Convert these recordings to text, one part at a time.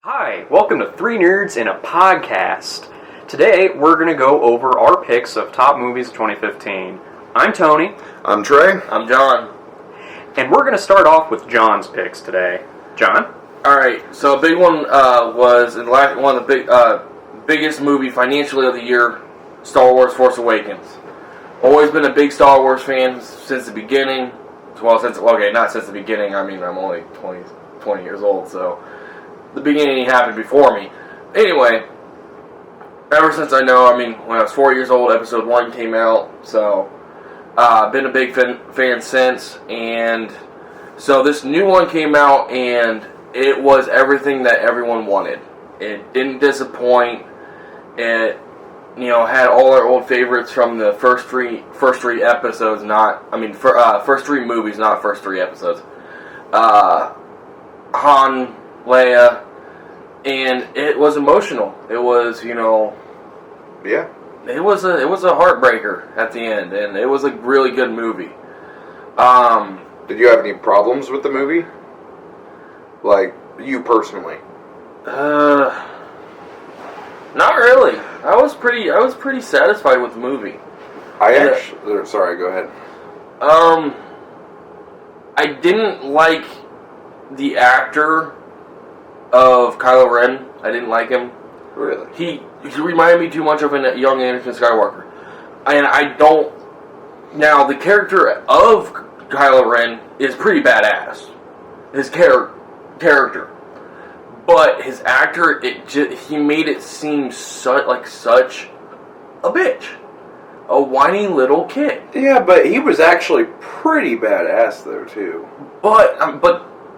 Hi, welcome to Three Nerds in a Podcast. Today, we're going to go over our picks of top movies of 2015. I'm Tony. I'm Trey. I'm John. And we're going to start off with John's picks today. John? Alright, so a big one was one of the biggest movie financially of the year, Star Wars Force Awakens. Always been a big Star Wars fan since the beginning. Well, not since the beginning. I mean, I'm only 20 years old, so the beginning happened before me. Anyway, ever since when I was 4 years old, Episode 1 came out, so been a big fan since, and so this new one came out, and it was everything that everyone wanted. It didn't disappoint. It, had all our old favorites from the first three episodes, first three movies, not first three episodes. Han, Leia, and it was emotional. It was, Yeah. It was a heartbreaker at the end, and it was a really good movie. Did you have any problems with the movie? Like, you personally? Not really. I was pretty satisfied with the movie. Sorry, go ahead. I didn't like the actor of Kylo Ren. I didn't like him. Really? He reminded me too much of a young Anakin Skywalker. And I don't... Now, the character of Kylo Ren is pretty badass. His character. But his actor, he made it seem such a bitch. A whiny little kid. Yeah, but he was actually pretty badass, though, too. But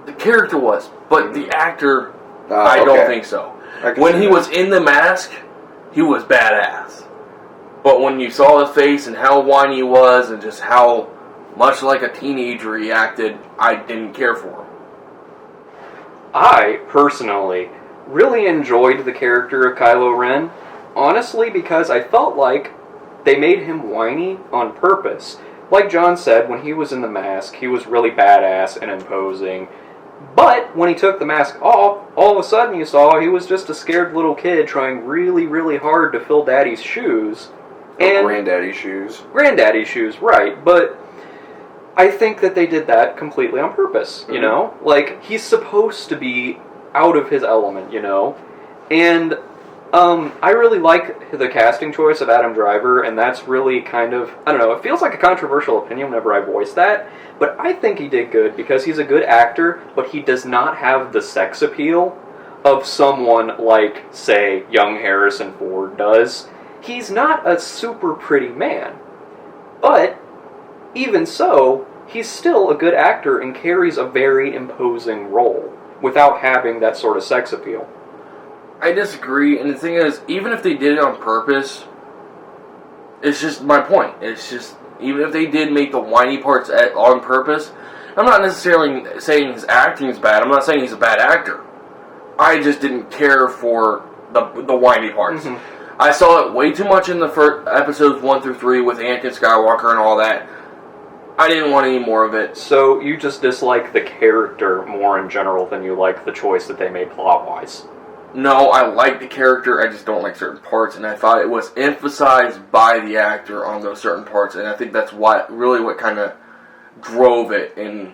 the character was. But the actor, I don't think so. When he was in the mask, he was badass. But when you saw his face and how whiny he was and just how much like a teenager he acted, I didn't care for him. I, personally, really enjoyed the character of Kylo Ren, honestly because I felt like they made him whiny on purpose. Like John said, when he was in the mask, he was really badass and imposing. But when he took the mask off, all of a sudden you saw he was just a scared little kid trying really, really hard to fill Daddy's shoes. And Granddaddy's shoes. Granddaddy's shoes, right. But I think that they did that completely on purpose, Like, he's supposed to be out of his element, And I really like the casting choice of Adam Driver, and that's really kind of, I don't know, it feels like a controversial opinion whenever I voice that, but I think he did good because he's a good actor, but he does not have the sex appeal of someone like, say, young Harrison Ford does. He's not a super pretty man, but even so, he's still a good actor and carries a very imposing role without having that sort of sex appeal. I disagree, and the thing is, even if they did it on purpose, it's just my point. It's just, even if they did make the whiny parts on purpose, I'm not necessarily saying his acting is bad. I'm not saying he's a bad actor. I just didn't care for the whiny parts. Mm-hmm. I saw it way too much in the first episodes 1 through 3 with Anakin Skywalker and all that. I didn't want any more of it. So you just dislike the character more in general than you like the choice that they made plot-wise? No, I like the character, I just don't like certain parts, and I thought it was emphasized by the actor on those certain parts, and I think that's what kind of drove it, and,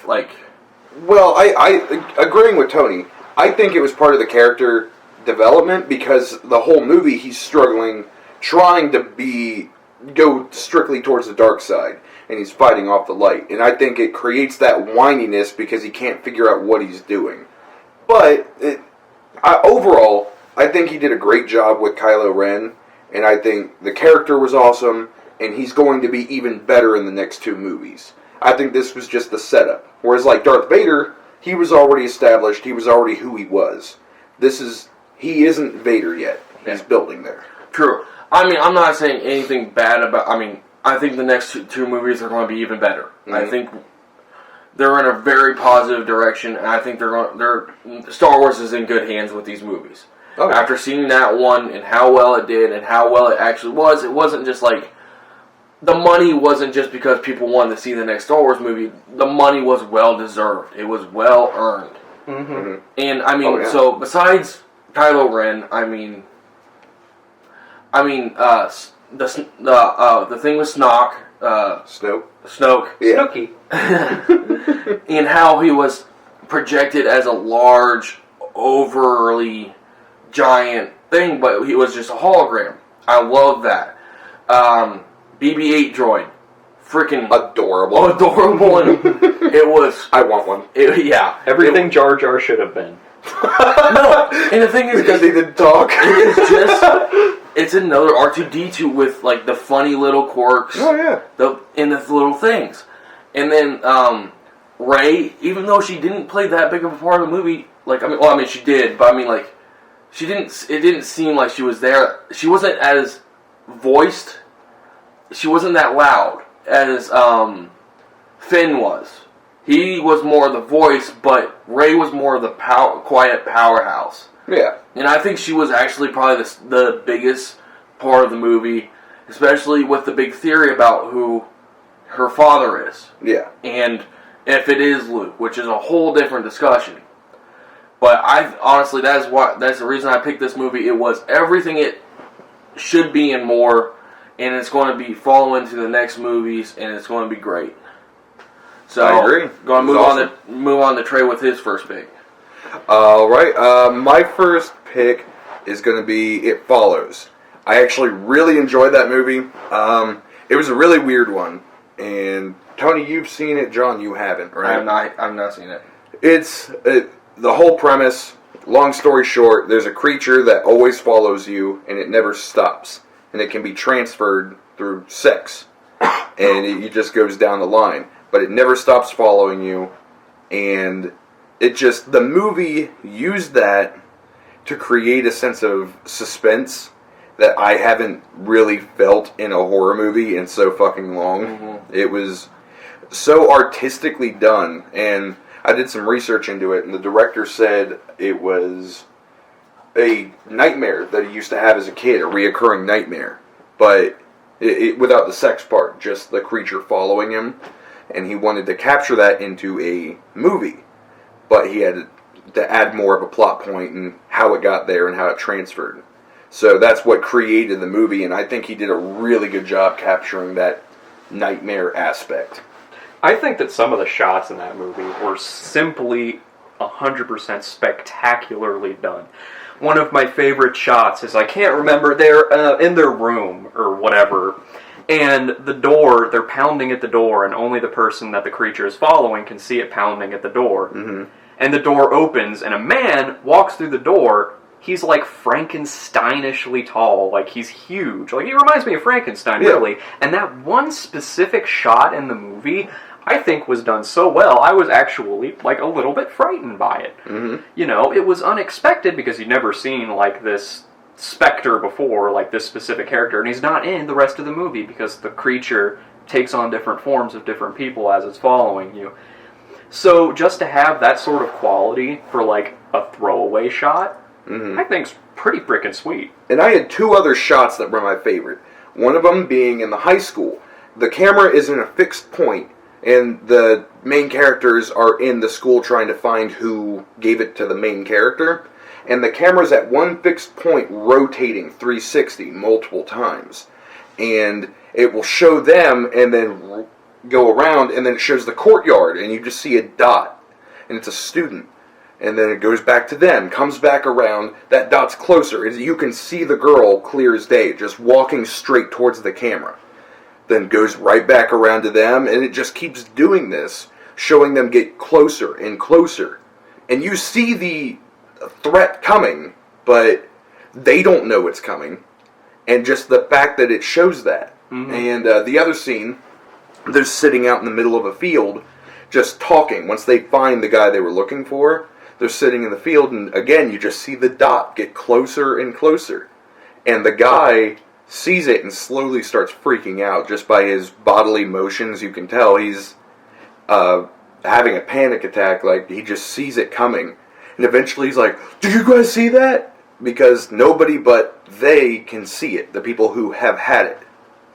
Well, I agreeing with Tony, I think it was part of the character development, because the whole movie he's struggling, trying to go strictly towards the dark side, and he's fighting off the light, and I think it creates that whininess because he can't figure out what he's doing. But overall, I think he did a great job with Kylo Ren, and I think the character was awesome, and he's going to be even better in the next two movies. I think this was just the setup. Whereas like Darth Vader, he was already established, he was already who he was. He isn't Vader yet. He's building there. True. I'm not saying anything bad about, I think the next two movies are going to be even better. Mm-hmm. I think they're in a very positive direction, and I think Star Wars is in good hands with these movies. Okay. After seeing that one and how well it did and how well it actually was, it wasn't just like the money wasn't just because people wanted to see the next Star Wars movie. The money was well deserved. It was well earned. Mm-hmm. And I mean, so besides Kylo Ren, the thing with Snoke, Yeah. Snooki, and how he was projected as a large, overly giant thing, but he was just a hologram. I love that. BB-8 droid, freaking adorable, and it was. I want one. Everything Jar Jar should have been. No, and the thing is, because he didn't talk. It's another R2-D2 with like the funny little quirks. Oh yeah. The little things, and then Rey, even though she didn't play that big of a part of the movie, she did, but she didn't. It didn't seem like she was there. She wasn't as voiced. She wasn't that loud as Finn was. He was more the voice, but Rey was more the quiet powerhouse. Yeah. And I think she was actually probably the biggest part of the movie, especially with the big theory about who her father is. Yeah. And if it is Luke, which is a whole different discussion. But honestly, that's the reason I picked this movie. It was everything it should be and more, and it's going to be follow into the next movies, and it's going to be great. So I agree. Going to move on to Trey with his first pick. All right. My first pick is going to be It Follows. I actually really enjoyed that movie. It was a really weird one, and Tony, you've seen it. John, you haven't, right? I've not seen it. It's the whole premise. Long story short, there's a creature that always follows you, and it never stops, and it can be transferred through sex, and it just goes down the line. But it never stops following you, and the movie used that to create a sense of suspense that I haven't really felt in a horror movie in so fucking long. Mm-hmm. It was so artistically done, and I did some research into it, and the director said it was a nightmare that he used to have as a kid, a reoccurring nightmare, but it without the sex part, just the creature following him. And he wanted to capture that into a movie, but he had to add more of a plot point and how it got there and how it transferred. So that's what created the movie, and I think he did a really good job capturing that nightmare aspect. I think that some of the shots in that movie were simply 100% spectacularly done. One of my favorite shots is, I can't remember, they're in their room or whatever, and the door, they're pounding at the door, and only the person that the creature is following can see it pounding at the door. Mm-hmm. And the door opens, and a man walks through the door. He's like Frankensteinishly tall, like he's huge. Like, he reminds me of Frankenstein, really. And that one specific shot in the movie, I think, was done so well, I was actually, like, a little bit frightened by it. Mm-hmm. You know, it was unexpected because you'd never seen, like, this specter before, like this specific character, and he's not in the rest of the movie because the creature takes on different forms of different people as it's following you. So just to have that sort of quality for like a throwaway shot, I think's pretty freaking sweet. And I had two other shots that were my favorite. One of them being in the high school. The camera is in a fixed point, and the main characters are in the school trying to find who gave it to the main character. And the camera's at one fixed point rotating 360 multiple times. And it will show them and then go around, and then it shows the courtyard, and you just see a dot. And it's a student. And then it goes back to them, comes back around, that dot's closer. You can see the girl clear as day, just walking straight towards the camera. Then goes right back around to them, and it just keeps doing this, showing them get closer and closer. And you see the threat coming, but they don't know it's coming, and just the fact that it shows that. And the other scene, they're sitting out in the middle of a field just talking. Once they find the guy they were looking for, they're sitting in the field, and again you just see the dot get closer and closer, and the guy sees it and slowly starts freaking out just by his bodily motions. You can tell he's having a panic attack, like he just sees it coming. And eventually he's like, "Do you guys see that?" Because nobody but they can see it. The people who have had it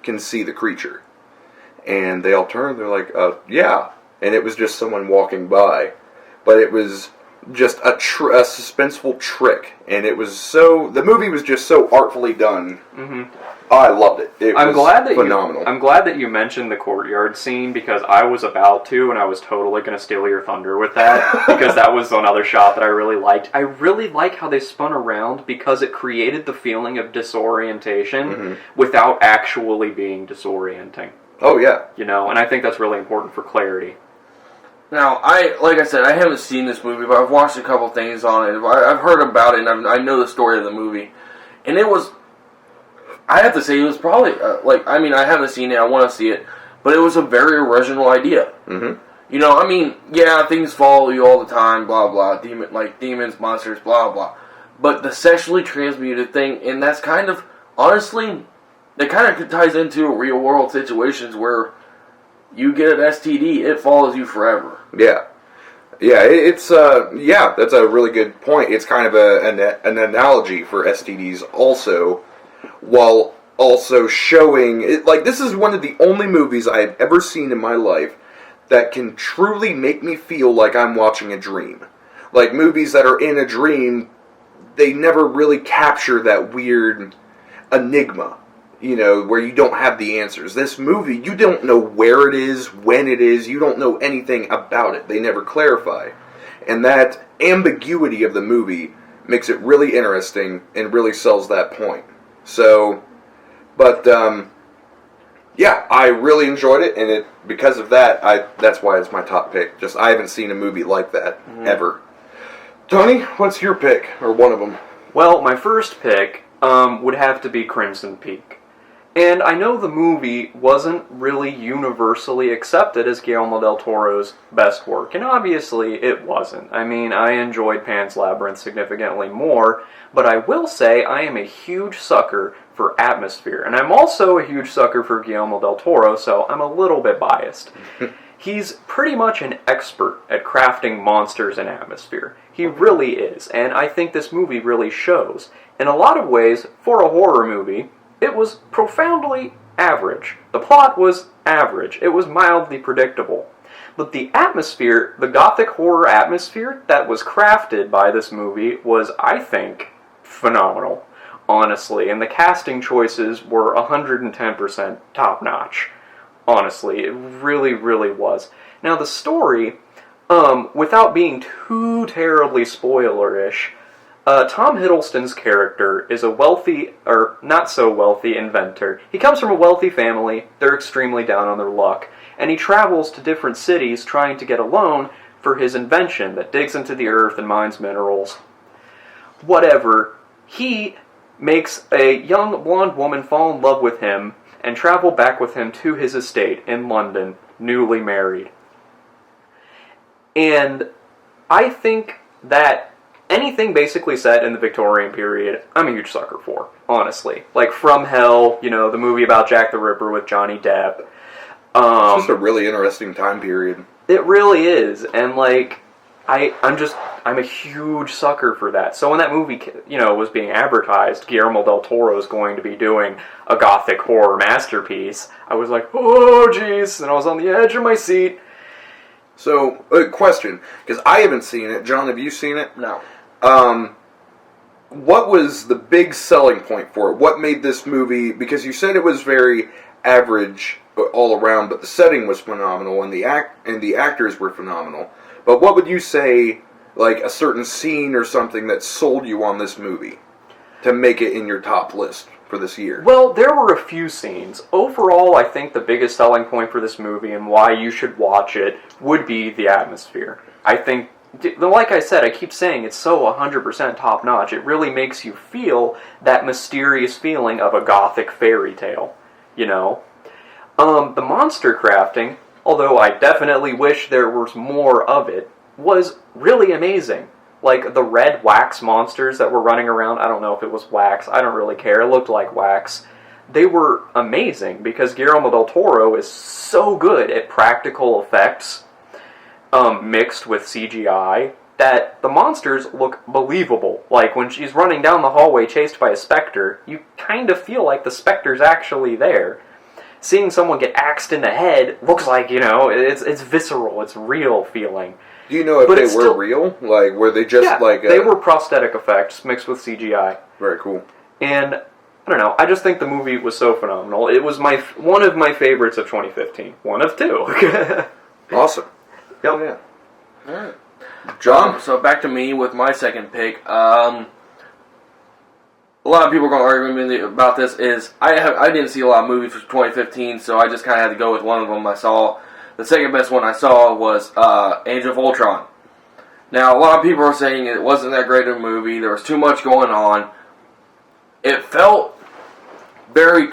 can see the creature. And they all turn, they're like, yeah. And it was just someone walking by. But it was just a suspenseful trick, and it was the movie was just so artfully done. Mm-hmm. I loved it. It was phenomenal. I'm glad that you mentioned the courtyard scene, because I was about to, and I was totally going to steal your thunder with that, because that was another shot that I really liked. I really like how they spun around, because it created the feeling of disorientation without actually being disorienting. Oh, yeah. You know, and I think that's really important for clarity. Now, like I said, I haven't seen this movie, but I've watched a couple things on it. I've heard about it, and I know the story of the movie. And it was, I have to say, it was probably, I haven't seen it, I want to see it, but it was a very original idea. Mm-hmm. You know, I mean, yeah, things follow you all the time, blah, blah, demons, monsters, blah, blah. But the sexually transmuted thing, and that's kind of, honestly, that kind of ties into real-world situations where you get an STD, it follows you forever. Yeah. Yeah, that's a really good point. It's kind of an analogy for STDs also, while also showing, this is one of the only movies I have ever seen in my life that can truly make me feel like I'm watching a dream. Like, movies that are in a dream, they never really capture that weird enigma. You know, where you don't have the answers. This movie, you don't know where it is, when it is, you don't know anything about it. They never clarify. And that ambiguity of the movie makes it really interesting and really sells that point. So, but, yeah, I really enjoyed it, and because of that, that's why it's my top pick. Just, I haven't seen a movie like that, ever. Tony, what's your pick, or one of them? Well, my first pick would have to be Crimson Peak. And I know the movie wasn't really universally accepted as Guillermo del Toro's best work, and obviously it wasn't. I mean, I enjoyed Pan's Labyrinth significantly more, but I will say I am a huge sucker for atmosphere, and I'm also a huge sucker for Guillermo del Toro, so I'm a little bit biased. He's pretty much an expert at crafting monsters and atmosphere. He really is, and I think this movie really shows. In a lot of ways, for a horror movie, it was profoundly average. The plot was average. It was mildly predictable. But the atmosphere, the gothic horror atmosphere that was crafted by this movie was, I think, phenomenal, honestly. And the casting choices were 110% top-notch. Honestly, it really, really was. Now, the story, without being too terribly spoilerish, Tom Hiddleston's character is a wealthy, or not so wealthy, inventor. He comes from a wealthy family, they're extremely down on their luck, and he travels to different cities trying to get a loan for his invention that digs into the earth and mines minerals. Whatever, he makes a young blonde woman fall in love with him and travel back with him to his estate in London, newly married. And I think that anything basically set in the Victorian period, I'm a huge sucker for, honestly. Like From Hell, you know, the movie about Jack the Ripper with Johnny Depp. It's just a really interesting time period. It really is, and like, I'm a huge sucker for that. So when that movie, you know, was being advertised, Guillermo del Toro is going to be doing a gothic horror masterpiece, I was like, oh jeez, and I was on the edge of my seat. So, a question, because I haven't seen it. John, have you seen it? No. What was the big selling point for it? What made this movie, because you said it was very average all around, but the setting was phenomenal, and the actors were phenomenal. But what would you say, like a certain scene or something that sold you on this movie to make it in your top list for this year? Well, there were a few scenes. Overall, I think the biggest selling point for this movie and why you should watch it would be the atmosphere. I think, like I said, I keep saying it's so 100% top-notch. It really makes you feel that mysterious feeling of a gothic fairy tale, you know? The monster crafting, although I definitely wish there was more of it, was really amazing. Like, the red wax monsters that were running around, I don't know if it was wax, I don't really care, it looked like wax. They were amazing, because Guillermo del Toro is so good at practical effects, mixed with CGI, that the monsters look believable. Like, when she's running down the hallway chased by a specter, you kind of feel like the specter's actually there. Seeing someone get axed in the head looks like, you know, it's visceral, it's real feeling. Do you know if But they it's were still- real? Like, were they just they were prosthetic effects mixed with CGI. Very cool. And I don't know. I just think the movie was so phenomenal. It was one of my favorites of 2015. One of two. Awesome. Yep. Yeah. All right. John? So back to me with my second pick. A lot of people are going to argue with me about this. Is I didn't see a lot of movies for 2015, so I just kind of had to go with one of them I saw. The second best one I saw was Age of Ultron. Now, a lot of people are saying it wasn't that great of a movie. There was too much going on. It felt very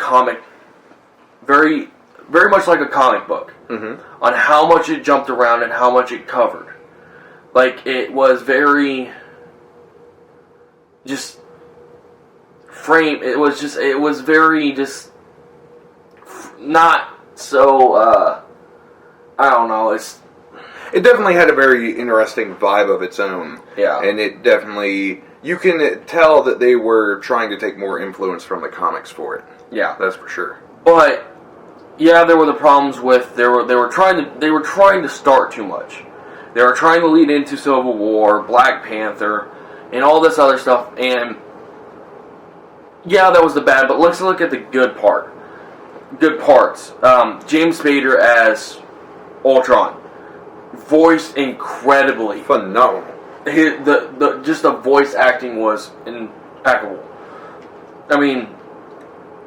very much like a comic book on how much it jumped around and how much it covered. Like, it was very just frame. It was very just not so. I don't know. It definitely had a very interesting vibe of its own. Yeah. And it definitely... You can tell that they were trying to take more influence from the comics for it. Yeah. That's for sure. But yeah, there were the problems with they were trying to start too much. They were trying to lead into Civil War, Black Panther, and all this other stuff. And yeah, that was the bad. But let's look at the good part. Good parts. James Spader as Ultron, voiced incredibly. Phenomenal. Just the voice acting was impeccable. I mean,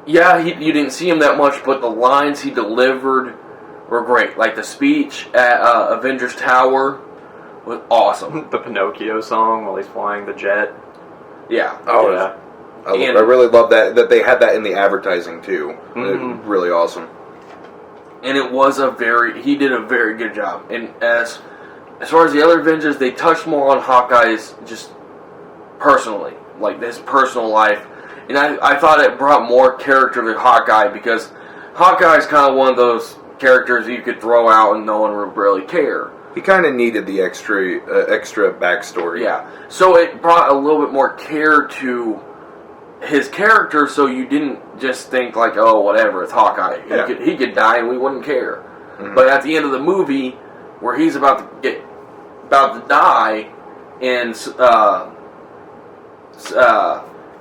yeah, you didn't see him that much, but the lines he delivered were great. Like the speech at Avengers Tower was awesome. The Pinocchio song while he's flying the jet. Yeah. Oh, Yeah. I really love that they had that in the advertising too. Really awesome. And it was he did a very good job. And as far as the other Avengers, they touched more on Hawkeye's just personally, like his personal life. And I thought it brought more character to Hawkeye, because Hawkeye's kind of one of those characters you could throw out and no one would really care. He kind of needed the extra backstory. Yeah. So it brought a little bit more care to his character, so you didn't just think like, oh, whatever, it's Hawkeye. He could die and we wouldn't care. But at the end of the movie, where he's about to die, and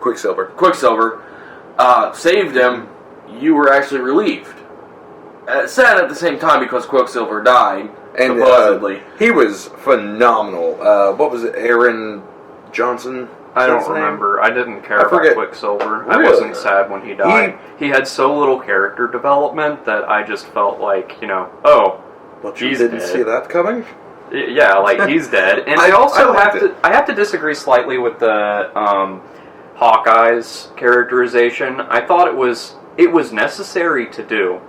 Quicksilver saved him, you were actually relieved. Sad at the same time because Quicksilver died, And supposedly. he was phenomenal. What was it, Aaron Johnson? I don't His name? remember. I didn't care I about forget. Quicksilver. I Really? wasn't sad when he died. He had so little character development that I just felt like, But you he's didn't dead. see that coming? Yeah, like he's dead. And I I also liked have to disagree slightly with the Hawkeye's characterization. I thought it was necessary to do,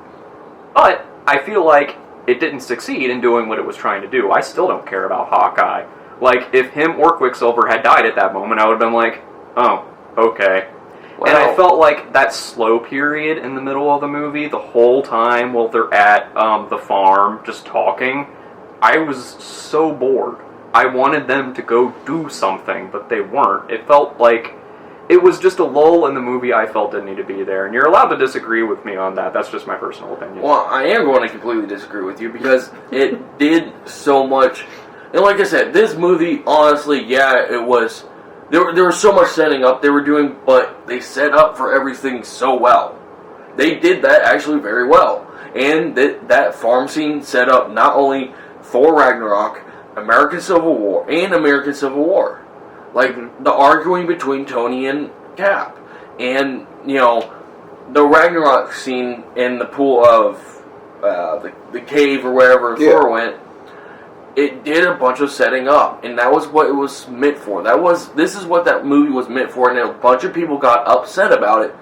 but I feel like it didn't succeed in doing what it was trying to do. I still don't care about Hawkeye. Like, if him or Quicksilver had died at that moment, I would have been like, oh, okay. Well, and I felt like that slow period in the middle of the movie, the whole time while they're at the farm just talking, I was so bored. I wanted them to go do something, but they weren't. It felt like it was just a lull in the movie I felt didn't need to be there. And you're allowed to disagree with me on that. That's just my personal opinion. Well, I am going to completely disagree with you, because it did so much. And like I said, this movie, honestly, yeah, it was... There was so much setting up they were doing, but they set up for everything so well. They did that actually very well. And that farm scene set up not only Thor Ragnarok, American Civil War, and American Civil War. Like, the arguing between Tony and Cap. And, the Ragnarok scene in the pool of the cave or wherever Thor went, it did a bunch of setting up, and that was what it was meant for. This is what that movie was meant for, and a bunch of people got upset about it,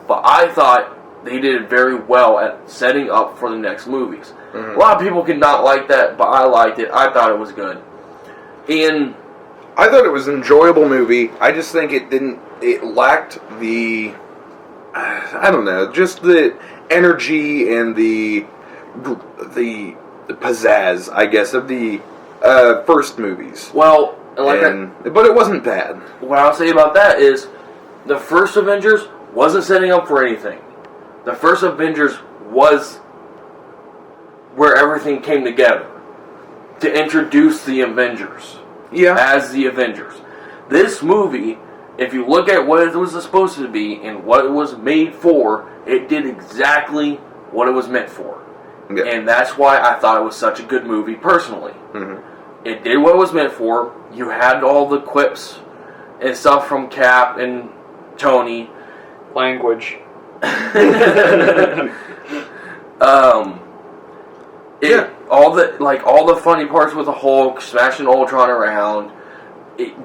but I thought they did very well at setting up for the next movies. A lot of people could not like that, but I liked it. I thought it was good. And I thought it was an enjoyable movie. I just think it lacked the, I don't know, just the energy and the pizzazz, I guess, of the first movies. well, But it wasn't bad. what I'll say about that is the first Avengers wasn't setting up for anything. The first Avengers was where everything came together to introduce the Avengers. Yeah. As the Avengers. This movie, if you look at what it was supposed to be and what it was made for, it did exactly what it was meant for. Yeah. And that's why I thought it was such a good movie, personally. Mm-hmm. It did what it was meant for. You had all the quips and stuff from Cap and Tony. Language. All the funny parts with the Hulk, smashing Ultron around.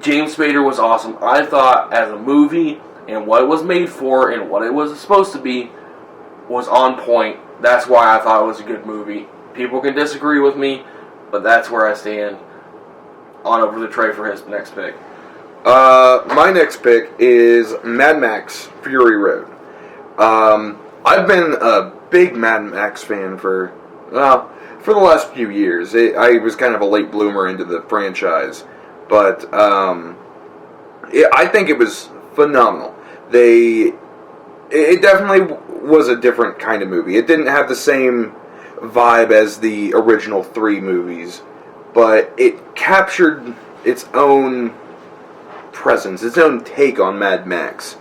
James Spader was awesome. I thought as a movie and what it was made for and what it was supposed to be was on point. That's why I thought it was a good movie. People can disagree with me, but that's where I stand. On over to Trey for his next pick. My next pick is Mad Max Fury Road. I've been a big Mad Max fan for the last few years. I was kind of a late bloomer into the franchise, but I think it was phenomenal. It definitely was a different kind of movie. It didn't have the same vibe as the original 3 movies, but it captured its own presence, its own take on Mad Max.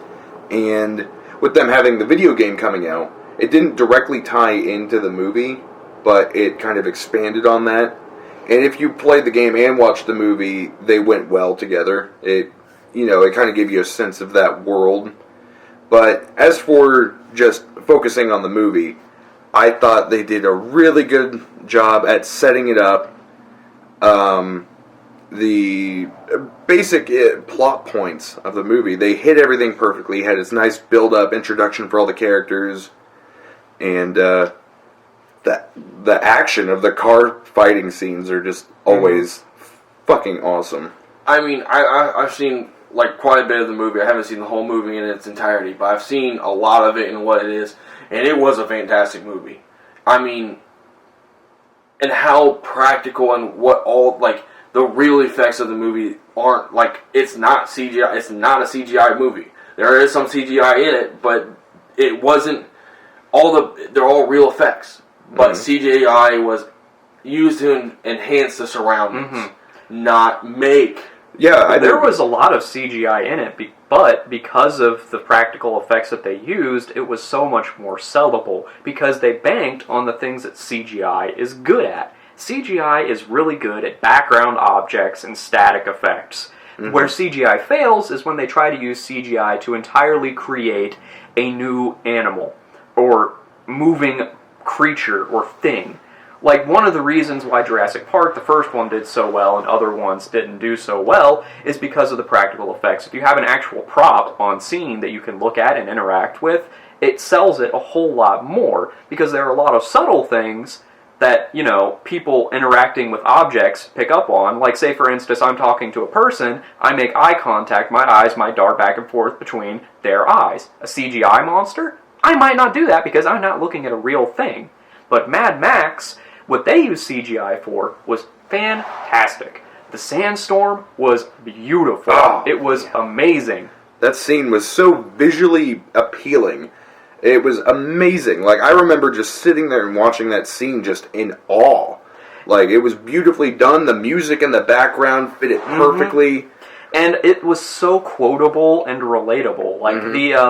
And with them having the video game coming out, it didn't directly tie into the movie, but it kind of expanded on that. And if you played the game and watched the movie, they went well together. It kind of gave you a sense of that world. But as for just focusing on the movie, I thought they did a really good job at setting it up. The basic plot points of the movie, they hit everything perfectly. Had its nice build-up introduction for all the characters, and the action of the car fighting scenes are just always fucking awesome. I mean, I've seen quite a bit of the movie. I haven't seen the whole movie in its entirety, but I've seen a lot of it and what it is, and it was a fantastic movie. I mean, and how practical and what all the real effects of the movie aren't it's not CGI. It's not a CGI movie. There is some CGI in it, but it wasn't they're all real effects. But CGI was used to enhance the surroundings, not make. Yeah, there was a lot of CGI in it, but because of the practical effects that they used, it was so much more sellable because they banked on the things that CGI is good at. CGI is really good at background objects and static effects. Mm-hmm. Where CGI fails is when they try to use CGI to entirely create a new animal or moving creature or thing. One of the reasons why Jurassic Park, the first one, did so well and other ones didn't do so well is because of the practical effects. If you have an actual prop on scene that you can look at and interact with, it sells it a whole lot more because there are a lot of subtle things that, people interacting with objects pick up on. Say, for instance, I'm talking to a person, I make eye contact, my eyes might dart back and forth between their eyes. A CGI monster? I might not do that because I'm not looking at a real thing. But Mad Max, what they used CGI for was fantastic. The sandstorm was beautiful. Oh, it was amazing. That scene was so visually appealing. It was amazing. I remember just sitting there and watching that scene just in awe. It was beautifully done. The music in the background fit it perfectly. And it was so quotable and relatable.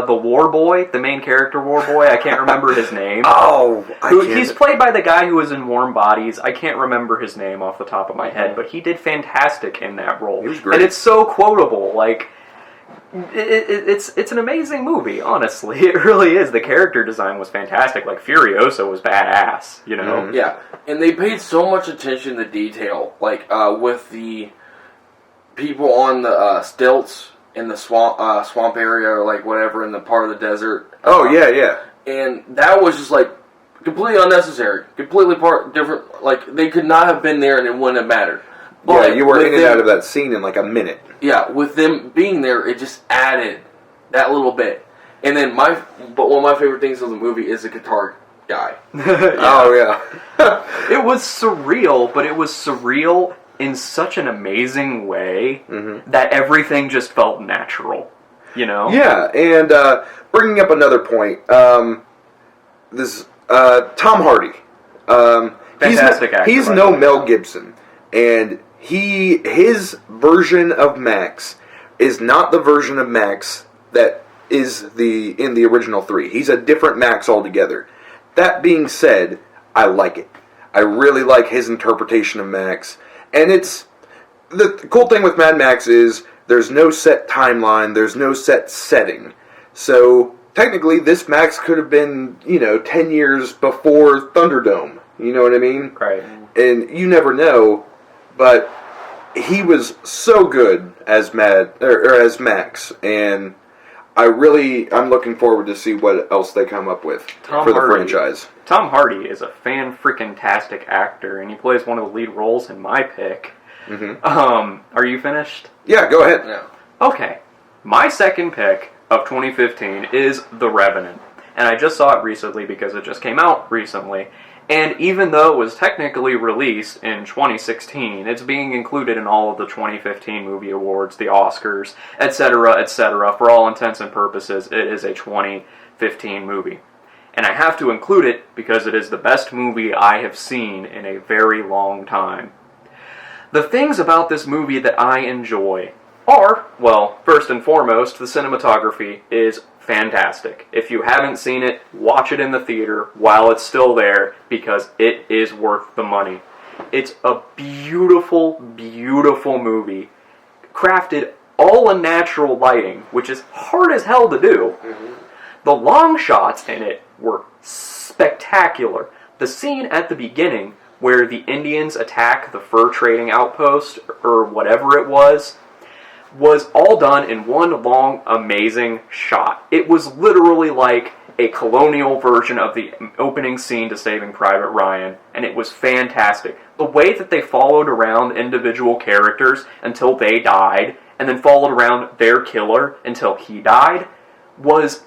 The war boy, the main character war boy, I can't remember his name. He's played by the guy who was in Warm Bodies. I can't remember his name off the top of my head, but he did fantastic in that role. He was great. And it's so quotable. It's an amazing movie, honestly. It really is. The character design was fantastic. Furiosa was badass, Mm-hmm. Yeah, and they paid so much attention to detail. With the people on the stilts in the swamp area or whatever in the part of the desert. Yeah. And that was just completely unnecessary. Completely different. They could not have been there and it wouldn't have mattered. But you were in and out of that scene in a minute. Yeah, with them being there, it just added that little bit. And then one of my favorite things of the movie is the guitar guy. Oh yeah. It was surreal, but it was surreal in such an amazing way that everything just felt natural. Yeah, and bringing up another point, this Tom Hardy. Fantastic actor. He's no Mel Gibson, and his version of Max is not the version of Max that is in the original 3. He's a different Max altogether. That being said, I like it. I really like his interpretation of Max. And it's... The cool thing with Mad Max is there's no set timeline, there's no set setting. So, technically, this Max could have been, 10 years before Thunderdome. You know what I mean? Right. And you never know, but he was so good as as Max, and I'm looking forward to see what else they come up with for the franchise. Tom Hardy is a fan-freaking-tastic actor, and he plays one of the lead roles in my pick. Mm-hmm. Are you finished? Yeah, go ahead. Yeah. Okay. My second pick of 2015 is The Revenant, and I just saw it recently because it just came out recently. And even though it was technically released in 2016, it's being included in all of the 2015 movie awards, the Oscars, etc., etc. For all intents and purposes, it is a 2015 movie. And I have to include it because it is the best movie I have seen in a very long time. The things about this movie that I enjoy are, well, first and foremost, the cinematography is fantastic. If you haven't seen it, watch it in the theater while it's still there, because it is worth the money. It's a beautiful, beautiful movie, crafted all in natural lighting, which is hard as hell to do. Mm-hmm. The long shots in it were spectacular. The scene at the beginning where the Indians attack the fur trading outpost, or whatever it was all done in one long, amazing shot. It was literally like a colonial version of the opening scene to Saving Private Ryan, and it was fantastic. The way that they followed around individual characters until they died, and then followed around their killer until he died, was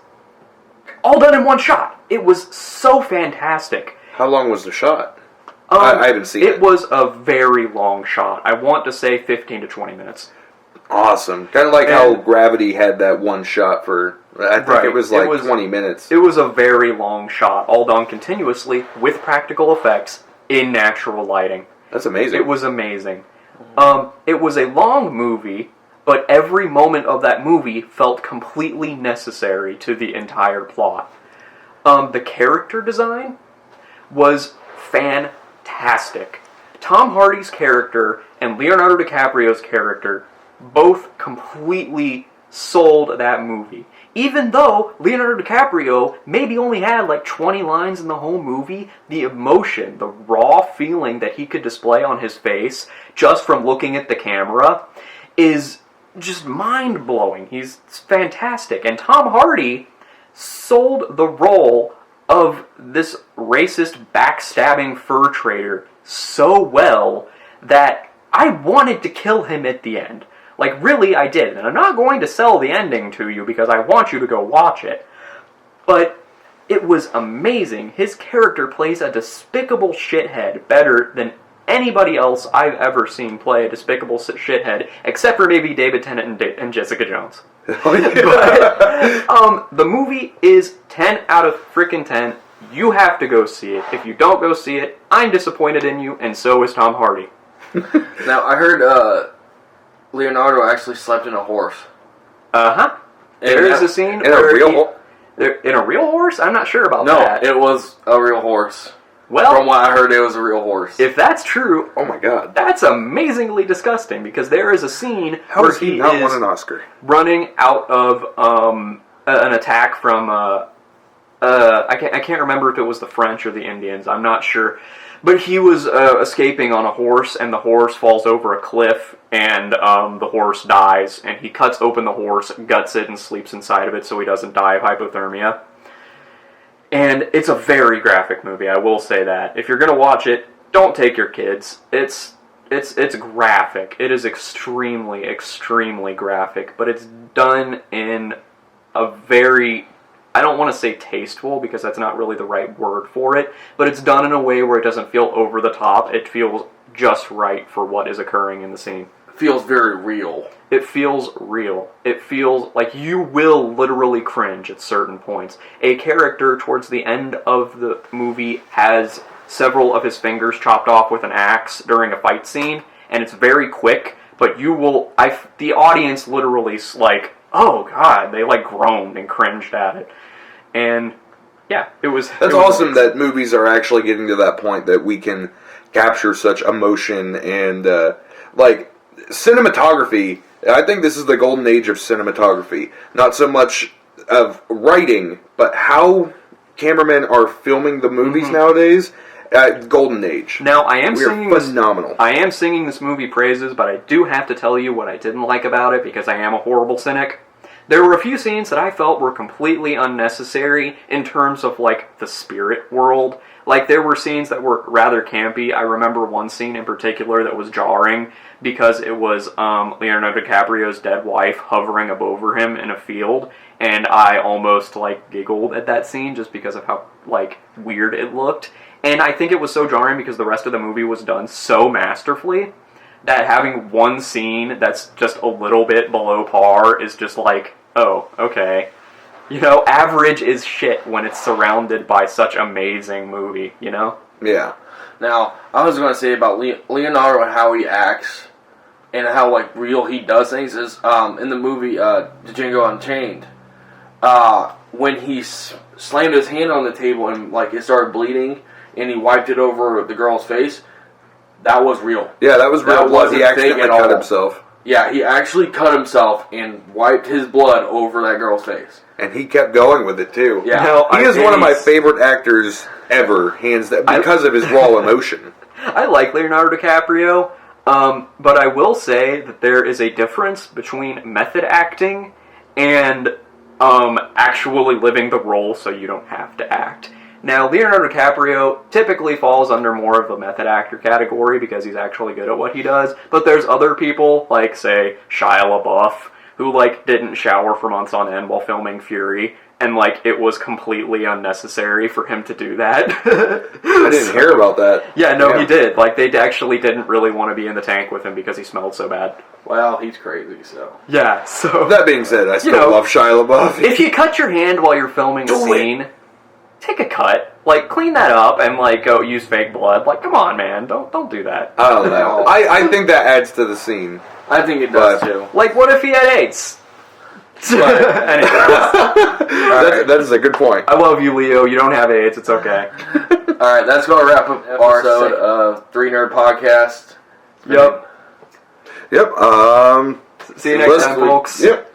all done in one shot. It was so fantastic. How long was the shot? I haven't seen it. It was a very long shot. I want to say 15 to 20 minutes. Awesome. Kind of like how Gravity had that one shot for, I think it was 20 minutes. It was a very long shot, all done continuously with practical effects in natural lighting. That's amazing. It was amazing. It was a long movie, but every moment of that movie felt completely necessary to the entire plot. The character design was fantastic. Tom Hardy's character and Leonardo DiCaprio's character both completely sold that movie. Even though Leonardo DiCaprio maybe only had like 20 lines in the whole movie, the emotion, the raw feeling that he could display on his face just from looking at the camera is just mind-blowing. He's fantastic. And Tom Hardy sold the role of this racist, backstabbing fur trader so well that I wanted to kill him at the end. Like, really, I did. And I'm not going to sell the ending to you because I want you to go watch it. But it was amazing. His character plays a despicable shithead better than anybody else I've ever seen play a despicable shithead, except for maybe David Tennant and Jessica Jones. But, the movie is 10 out of frickin' 10. You have to go see it. If you don't go see it, I'm disappointed in you, and so is Tom Hardy. Now, I heard Leonardo actually slept in a horse. Uh-huh. There is a scene in a real in a real horse? I'm not sure about that. No, it was a real horse. Well, from what I heard, it was a real horse. If that's true, oh my god, that's amazingly disgusting, because there is a scene where he not won an Oscar running out of an attack from I can't remember if it was the French or the Indians. I'm not sure. But he was escaping on a horse, and the horse falls over a cliff, and the horse dies, and he cuts open the horse, guts it, and sleeps inside of it so he doesn't die of hypothermia. And it's a very graphic movie, I will say that. If you're going to watch it, don't take your kids. It's graphic. It is extremely, extremely graphic, but it's done in a very... I don't want to say tasteful, because that's not really the right word for it, but it's done in a way where it doesn't feel over the top. It feels just right for what is occurring in the scene. It feels very real. It feels real. It feels like you will literally cringe at certain points. A character towards the end of the movie has several of his fingers chopped off with an axe during a fight scene, and it's very quick, but the audience literally, like, oh god, they like groaned and cringed at it. And yeah, it was... That's awesome that movies are actually getting to that point that we can capture such emotion and, like, cinematography. I think this is the golden age of cinematography. Not so much of writing, but how cameramen are filming the movies nowadays. Golden age. Now, I am phenomenal. I am singing this movie praises, but I do have to tell you what I didn't like about it, because I am a horrible cynic. There were a few scenes that I felt were completely unnecessary in terms of, like, the spirit world. Like, there were scenes that were rather campy. I remember one scene in particular that was jarring because it was Leonardo DiCaprio's dead wife hovering over him in a field, and I almost, like, giggled at that scene just because of how, like, weird it looked. And I think it was so jarring because the rest of the movie was done so masterfully that having one scene that's just a little bit below par is just like, oh, okay. You know, average is shit when it's surrounded by such amazing movie, you know? Yeah. Now, I was going to say about Leonardo and how he acts and how, like, real he does things is in the movie Django Unchained, when he slammed his hand on the table and, like, it started bleeding and he wiped it over the girl's face, that was real. Yeah, that was real. That wasn't he accidentally fake at cut all. himself. Yeah, he actually cut himself and wiped his blood over that girl's face. And he kept going with it, too. Yeah. No, He is one of my favorite actors ever, hands down, because of his raw emotion. I like Leonardo DiCaprio, but I will say that there is a difference between method acting and actually living the role so you don't have to act. Now, Leonardo DiCaprio typically falls under more of the method actor category because he's actually good at what he does, but there's other people, like, say, Shia LaBeouf, who, like, didn't shower for months on end while filming Fury, and, like, it was completely unnecessary for him to do that. I didn't hear about that. Yeah, no, he did. Like, they actually didn't really want to be in the tank with him because he smelled so bad. Well, he's crazy, so... Yeah, so... That being said, I still love Shia LaBeouf. If you cut your hand while you're filming a scene... Take a cut, like, clean that up, and, like, go use fake blood. Like, come on, man, don't do that. I don't know. I think that adds to the scene. I think it does, too. Like, what if he had AIDS? Anyway, that is a good point. I love you, Leo. You don't have AIDS. It's okay. Alright, that's going to wrap up our episode of 3 Nerd Podcast. Yep. Yep. See you next time, folks. Yep.